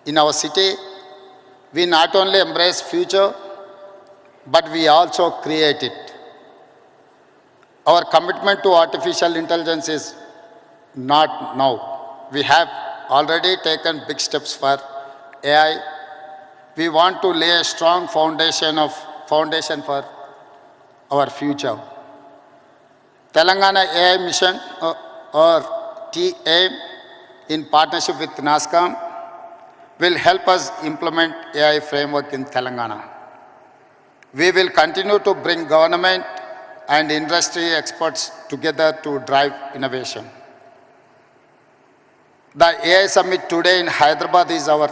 In our city, we not only embrace future, but we also create it. Our commitment to artificial intelligence is not now. We have already taken big steps for AI. We want to lay a strong foundation for our future. Telangana AI Mission or TAIM in partnership with NASCOM will help us implement AI framework in Telangana. We will continue to bring government and industry experts together to drive innovation. The AI Summit today in Hyderabad is our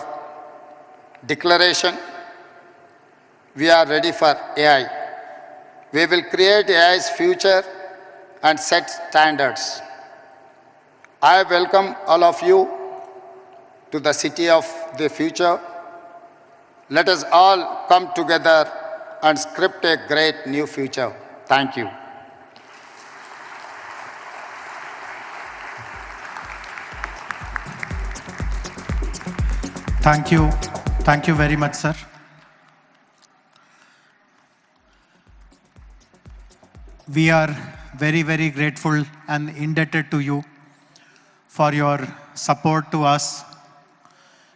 declaration. We are ready for AI. We will create AI's future and set standards. I welcome all of you to the city of the future. Let us all come together and script a great new future. Thank you. Thank you. Thank you very much, sir. We are very, very grateful and indebted to you for your support to us,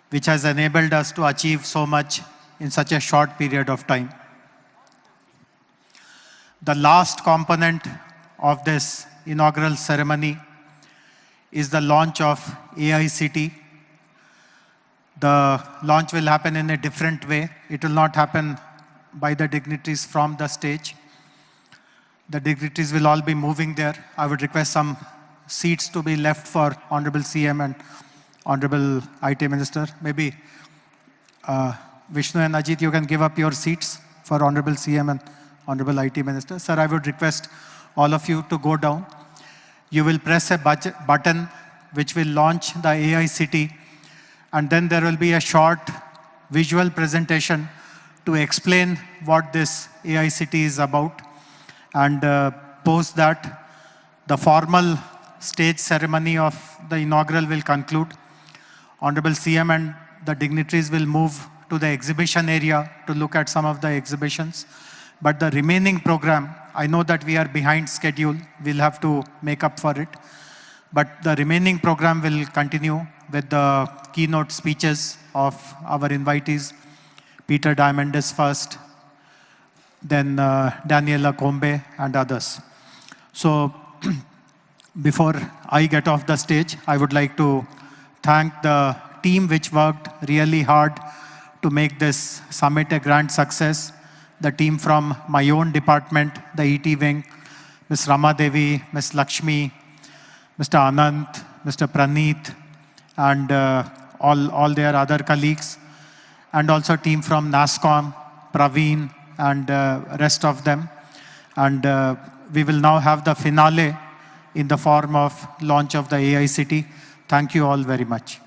which has enabled us to achieve so much in such a short period of time. The last component of this inaugural ceremony is the launch of AI City. The launch will happen in a different way. It will not happen by the dignitaries from the stage. The dignitaries will all be moving there. I would request some seats to be left for Honorable CM and Honorable IT Minister. Maybe Vishnu and Ajit, you can give up your seats for Honorable CM and Honorable IT Minister. Sir, I would request all of you to go down. You will press a button which will launch the AI City, and then there will be a short visual presentation to explain what this AI City is about. And post that, the formal stage ceremony of the inaugural will conclude. Honorable CM and the dignitaries will move to the exhibition area to look at some of the exhibitions. But the remaining program, I know that we are behind schedule. We'll have to make up for it. But the remaining program will continue with the keynote speeches of our invitees. Peter Diamandis first, then Daniela Combe and others. So before I get off the stage, I would like to thank the team which worked really hard to make this summit a grand success. The team from my own department, the ET wing, Ms. Rama Devi, Ms. Lakshmi, Mr. Anant, Mr. Praneeth, and all their other colleagues, and also team from NASCOM, Praveen, and rest of them. And we will now have the finale in the form of launch of the AI City. Thank you all very much.